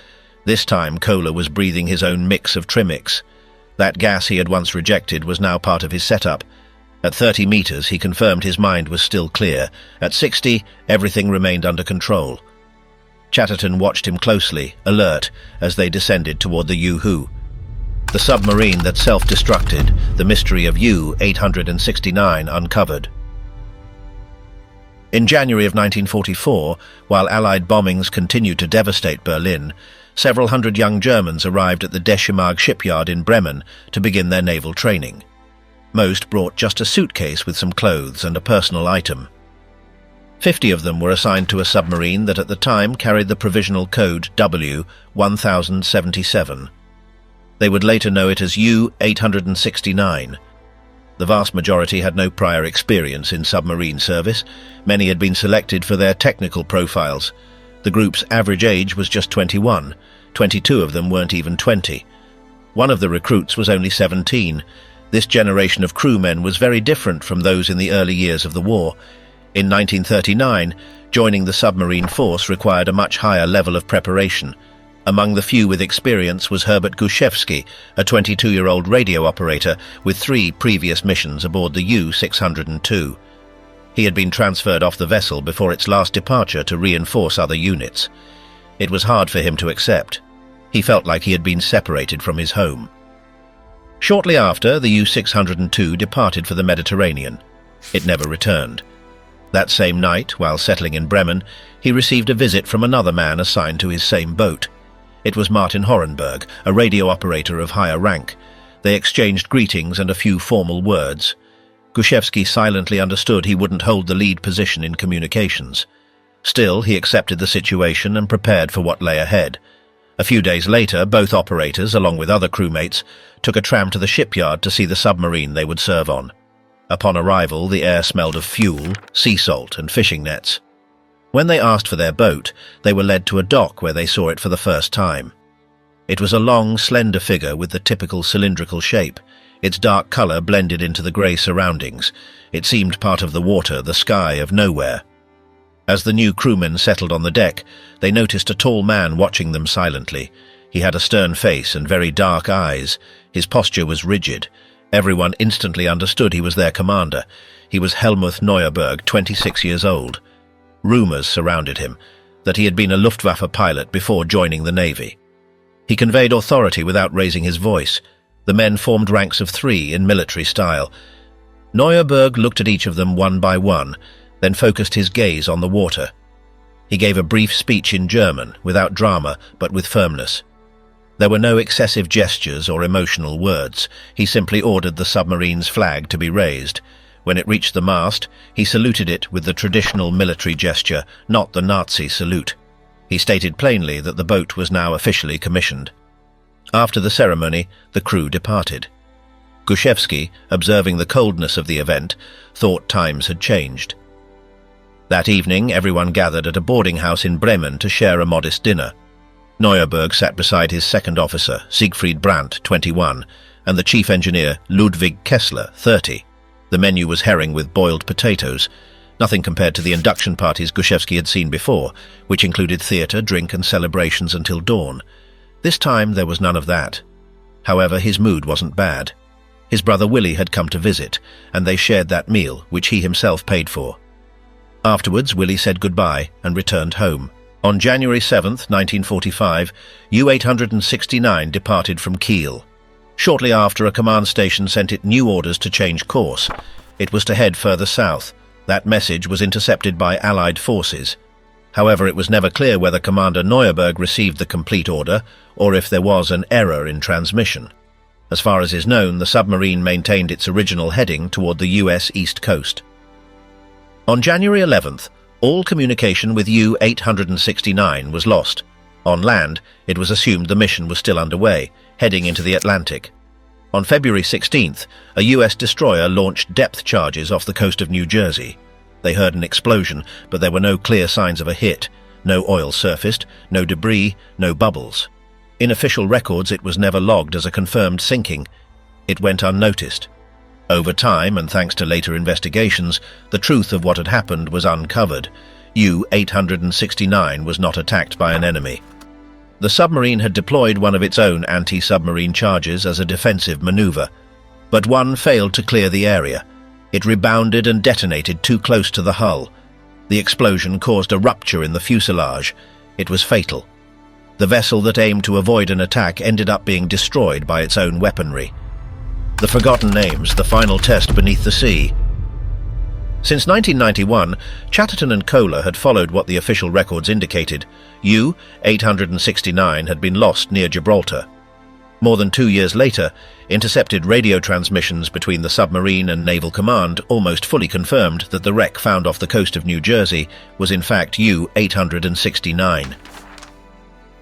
This time, Kohler was breathing his own mix of Trimix. That gas he had once rejected was now part of his setup. At 30 meters, he confirmed his mind was still clear. At 60, everything remained under control. Chatterton watched him closely, alert, as they descended toward the U-Who. The submarine that self-destructed, the Mystery of U869, uncovered. In January of 1944, while Allied bombings continued to devastate Berlin, several hundred young Germans arrived at the Deschimag shipyard in Bremen to begin their naval training. Most brought just a suitcase with some clothes and a personal item. 50 of them were assigned to a submarine that at the time carried the provisional code W-1077. They would later know it as U-869. The vast majority had no prior experience in submarine service. Many had been selected for their technical profiles. The group's average age was just 21. 22 of them weren't even 20. One of the recruits was only 17. This generation of crewmen was very different from those in the early years of the war. In 1939, joining the submarine force required a much higher level of preparation. Among the few with experience was Herbert Gushevsky, a 22-year-old radio operator with 3 previous missions aboard the U-602. He had been transferred off the vessel before its last departure to reinforce other units. It was hard for him to accept. He felt like he had been separated from his home. Shortly after, the U-602 departed for the Mediterranean. It never returned. That same night, while settling in Bremen, he received a visit from another man assigned to his same boat. It was Martin Horenberg, a radio operator of higher rank. They exchanged greetings and a few formal words. Gushevsky silently understood he wouldn't hold the lead position in communications. Still, he accepted the situation and prepared for what lay ahead. A few days later, both operators, along with other crewmates, took a tram to the shipyard to see the submarine they would serve on. Upon arrival, the air smelled of fuel, sea salt, and fishing nets. When they asked for their boat, they were led to a dock where they saw it for the first time. It was a long, slender figure with the typical cylindrical shape. Its dark colour blended into the grey surroundings. It seemed part of the water, the sky of nowhere. As the new crewmen settled on the deck, they noticed a tall man watching them silently. He had a stern face and very dark eyes. His posture was rigid. Everyone instantly understood he was their commander. He was Helmuth Neuerberg, 26 years old. Rumours surrounded him, that he had been a Luftwaffe pilot before joining the Navy. He conveyed authority without raising his voice. The men formed ranks of 3 in military style. Neuerberg looked at each of them one by one, then focused his gaze on the water. He gave a brief speech in German, without drama, but with firmness. There were no excessive gestures or emotional words. He simply ordered the submarine's flag to be raised. When it reached the mast, he saluted it with the traditional military gesture, not the Nazi salute. He stated plainly that the boat was now officially commissioned. After the ceremony, the crew departed. Gushevsky, observing the coldness of the event, thought times had changed. That evening, everyone gathered at a boarding house in Bremen to share a modest dinner. Neuerberg sat beside his second officer, Siegfried Brandt, 21, and the chief engineer, Ludwig Kessler, 30. The menu was herring with boiled potatoes, nothing compared to the induction parties Gushevsky had seen before, which included theatre, drink and celebrations until dawn. This time there was none of that. However, his mood wasn't bad. His brother Willie had come to visit, and they shared that meal, which he himself paid for. Afterwards, Willie said goodbye and returned home. On January 7th, 1945, U869 departed from Kiel. Shortly after, a command station sent it new orders to change course. It was to head further south. That message was intercepted by Allied forces. However, it was never clear whether Commander Neuerberg received the complete order or if there was an error in transmission. As far as is known, the submarine maintained its original heading toward the US East Coast. On January 11th, all communication with U-869 was lost. On land, it was assumed the mission was still underway, heading into the Atlantic. On February 16th, a US destroyer launched depth charges off the coast of New Jersey. They heard an explosion, but there were no clear signs of a hit. No oil surfaced, no debris, no bubbles. In official records, it was never logged as a confirmed sinking. It went unnoticed. Over time, and thanks to later investigations, the truth of what had happened was uncovered. U-869 was not attacked by an enemy. The submarine had deployed one of its own anti-submarine charges as a defensive maneuver, but one failed to clear the area. It rebounded and detonated too close to the hull. The explosion caused a rupture in the fuselage. It was fatal. The vessel that aimed to avoid an attack ended up being destroyed by its own weaponry. The forgotten names, the final test beneath the sea. Since 1991, Chatterton and Kohler had followed what the official records indicated. U-869 had been lost near Gibraltar. More than 2 years later, intercepted radio transmissions between the submarine and Naval Command almost fully confirmed that the wreck found off the coast of New Jersey was in fact U-869.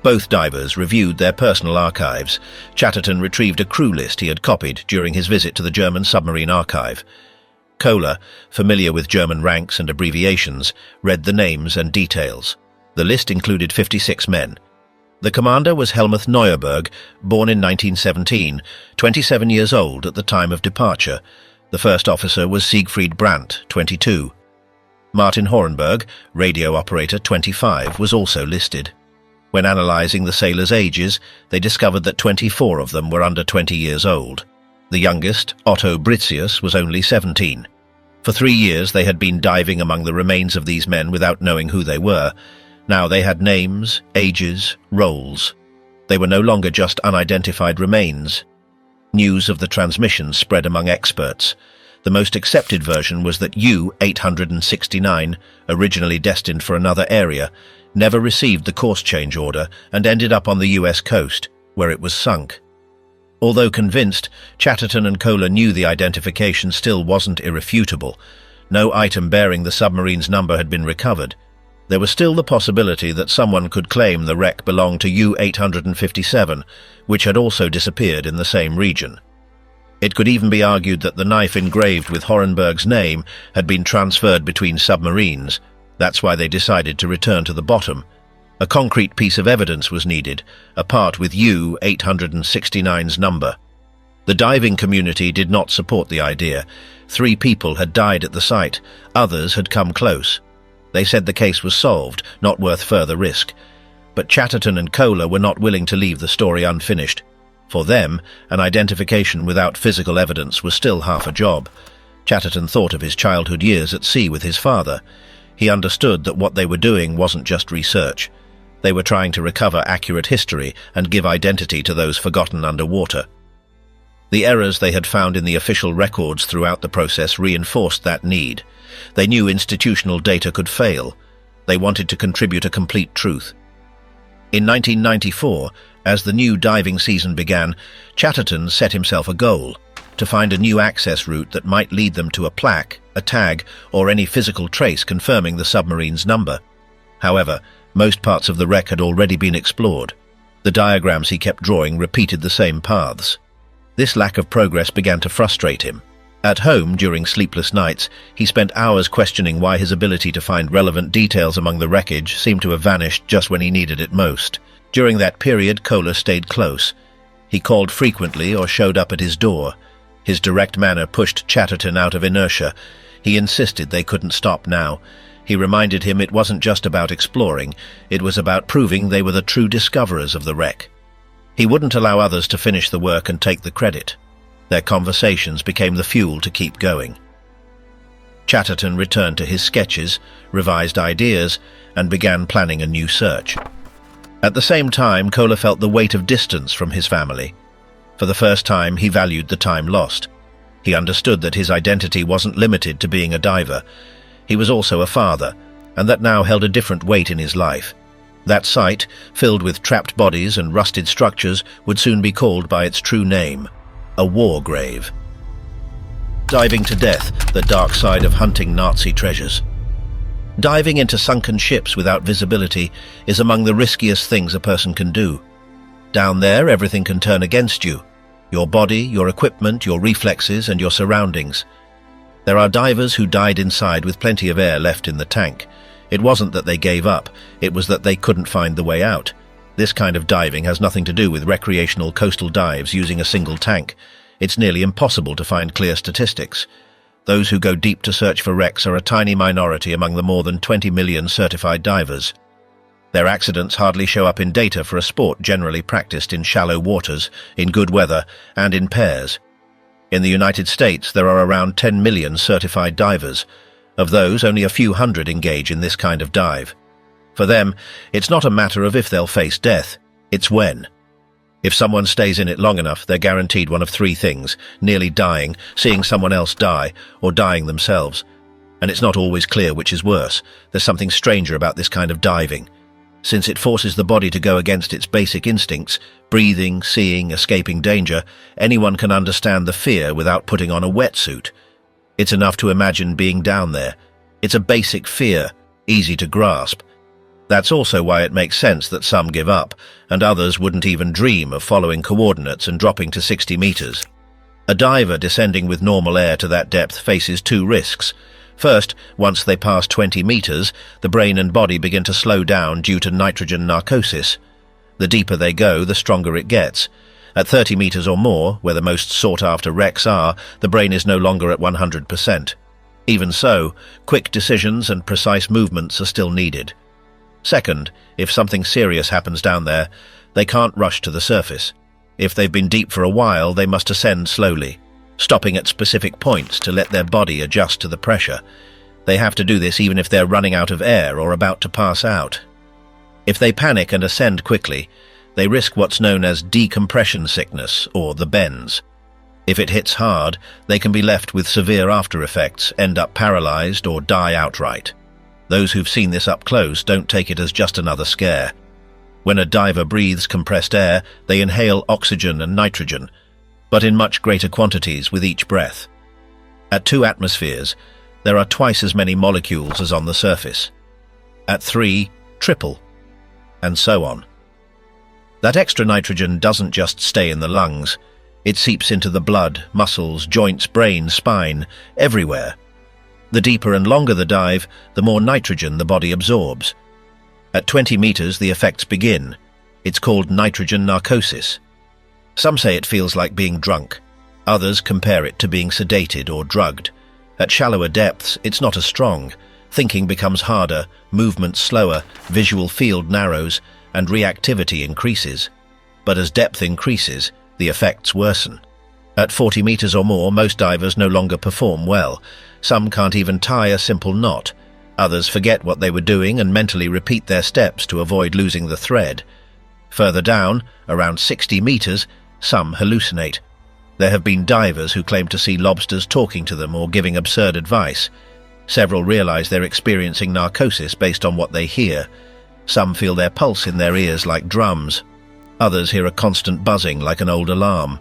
Both divers reviewed their personal archives. Chatterton retrieved a crew list he had copied during his visit to the German submarine archive. Kohler, familiar with German ranks and abbreviations, read the names and details. The list included 56 men. The commander was Helmuth Neuerberg, born in 1917, 27 years old at the time of departure. The first officer was Siegfried Brandt, 22. Martin Horenberg, radio operator 25, was also listed. When analysing the sailors' ages, they discovered that 24 of them were under 20 years old. The youngest, Otto Britzius, was only 17. For 3 years they had been diving among the remains of these men without knowing who they were. Now they had names, ages, roles. They were no longer just unidentified remains. News of the transmission spread among experts. The most accepted version was that U869, originally destined for another area, never received the course change order and ended up on the US coast, where it was sunk. Although convinced, Chatterton and Kohler knew the identification still wasn't irrefutable. No item bearing the submarine's number had been recovered. There was still the possibility that someone could claim the wreck belonged to U857, which had also disappeared in the same region. It could even be argued that the knife engraved with Horenberg's name had been transferred between submarines. That's why they decided to return to the bottom. A concrete piece of evidence was needed, a part with U869's number. The diving community did not support the idea. 3 people had died at the site, others had come close. They said the case was solved, not worth further risk. But Chatterton and Kohler were not willing to leave the story unfinished. For them, an identification without physical evidence was still half a job. Chatterton thought of his childhood years at sea with his father. He understood that what they were doing wasn't just research. They were trying to recover accurate history and give identity to those forgotten underwater. The errors they had found in the official records throughout the process reinforced that need. They knew institutional data could fail. They wanted to contribute a complete truth. In 1994, as the new diving season began, Chatterton set himself a goal: to find a new access route that might lead them to a plaque, a tag, or any physical trace confirming the submarine's number. However, most parts of the wreck had already been explored. The diagrams he kept drawing repeated the same paths. This lack of progress began to frustrate him. At home, during sleepless nights, he spent hours questioning why his ability to find relevant details among the wreckage seemed to have vanished just when he needed it most. During that period, Kohler stayed close. He called frequently or showed up at his door. His direct manner pushed Chatterton out of inertia. He insisted they couldn't stop now. He reminded him it wasn't just about exploring, it was about proving they were the true discoverers of the wreck. He wouldn't allow others to finish the work and take the credit. Their conversations became the fuel to keep going. Chatterton returned to his sketches, revised ideas, and began planning a new search. At the same time, Kohler felt the weight of distance from his family. For the first time, he valued the time lost. He understood that his identity wasn't limited to being a diver. He was also a father, and that now held a different weight in his life. That site, filled with trapped bodies and rusted structures, would soon be called by its true name: a war grave. Diving to death, the dark side of hunting Nazi treasures. Diving into sunken ships without visibility is among the riskiest things a person can do. Down there, everything can turn against you: your body, your equipment, your reflexes, and your surroundings. There are divers who died inside with plenty of air left in the tank. It wasn't that they gave up, it was that they couldn't find the way out. This kind of diving has nothing to do with recreational coastal dives using a single tank. It's nearly impossible to find clear statistics. Those who go deep to search for wrecks are a tiny minority among the more than 20 million certified divers. Their accidents hardly show up in data for a sport generally practiced in shallow waters, in good weather, and in pairs. In the United States, there are around 10 million certified divers. Of those, only a few hundred engage in this kind of dive. For them, it's not a matter of if they'll face death, it's when. If someone stays in it long enough, they're guaranteed one of 3 things: nearly dying, seeing someone else die, or dying themselves. And it's not always clear which is worse. There's something stranger about this kind of diving. Since it forces the body to go against its basic instincts, breathing, seeing, escaping danger, anyone can understand the fear without putting on a wetsuit. It's enough to imagine being down there. It's a basic fear, easy to grasp. That's also why it makes sense that some give up, and others wouldn't even dream of following coordinates and dropping to 60 meters. A diver descending with normal air to that depth faces two risks. First, once they pass 20 meters, the brain and body begin to slow down due to nitrogen narcosis. The deeper they go, the stronger it gets. At 30 meters or more, where the most sought-after wrecks are, the brain is no longer at 100%. Even so, quick decisions and precise movements are still needed. Second, if something serious happens down there, they can't rush to the surface. If they've been deep for a while, they must ascend slowly, stopping at specific points to let their body adjust to the pressure. They have to do this even if they're running out of air or about to pass out. If they panic and ascend quickly, they risk what's known as decompression sickness, or the bends. If it hits hard, they can be left with severe after effects, end up paralyzed, or die outright. Those who've seen this up close don't take it as just another scare. When a diver breathes compressed air, they inhale oxygen and nitrogen, but in much greater quantities with each breath. At 2 atmospheres, there are twice as many molecules as on the surface. At 3, triple, and so on. That extra nitrogen doesn't just stay in the lungs. It seeps into the blood, muscles, joints, brain, spine, everywhere. The deeper and longer the dive, the more nitrogen the body absorbs. At 20 meters, the effects begin. It's called nitrogen narcosis. Some say it feels like being drunk. Others compare it to being sedated or drugged. At shallower depths, it's not as strong. Thinking becomes harder, movement slower, visual field narrows, and reactivity increases. But as depth increases, the effects worsen. At 40 meters or more, most divers no longer perform well. Some can't even tie a simple knot. Others forget what they were doing and mentally repeat their steps to avoid losing the thread. Further down, around 60 meters, some hallucinate. There have been divers who claim to see lobsters talking to them or giving absurd advice. Several realize they're experiencing narcosis based on what they hear. Some feel their pulse in their ears like drums. Others hear a constant buzzing like an old alarm.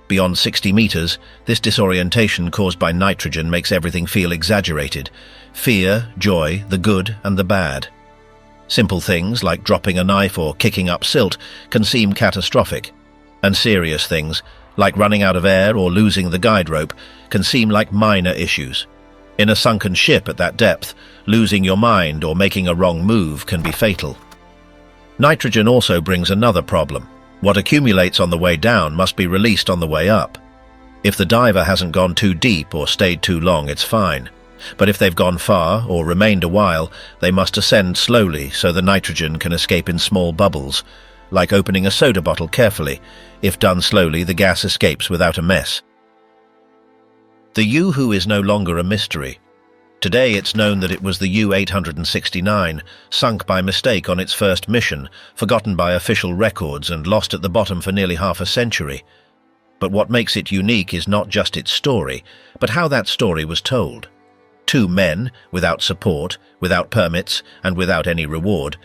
Beyond 60 meters, this disorientation caused by nitrogen makes everything feel exaggerated. Fear, joy, the good and the bad. Simple things like dropping a knife or kicking up silt can seem catastrophic. And serious things, like running out of air or losing the guide rope, can seem like minor issues. In a sunken ship at that depth, losing your mind or making a wrong move can be fatal. Nitrogen also brings another problem. What accumulates on the way down must be released on the way up. If the diver hasn't gone too deep or stayed too long, it's fine. But if they've gone far or remained a while, they must ascend slowly so the nitrogen can escape in small bubbles. Like opening a soda bottle carefully. If done slowly, the gas escapes without a mess. The U-Who is no longer a mystery. Today it's known that it was the U869, sunk by mistake on its first mission, forgotten by official records and lost at the bottom for nearly half a century. But what makes it unique is not just its story, but how that story was told. 2 men, without support, without permits, and without any reward,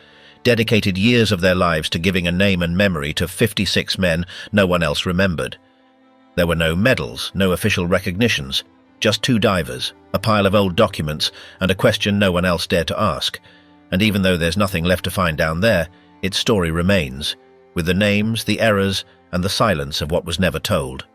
dedicated years of their lives to giving a name and memory to 56 men no one else remembered. There were no medals, no official recognitions, just 2 divers, a pile of old documents, and a question no one else dared to ask. And even though there's nothing left to find down there, its story remains, with the names, the errors, and the silence of what was never told.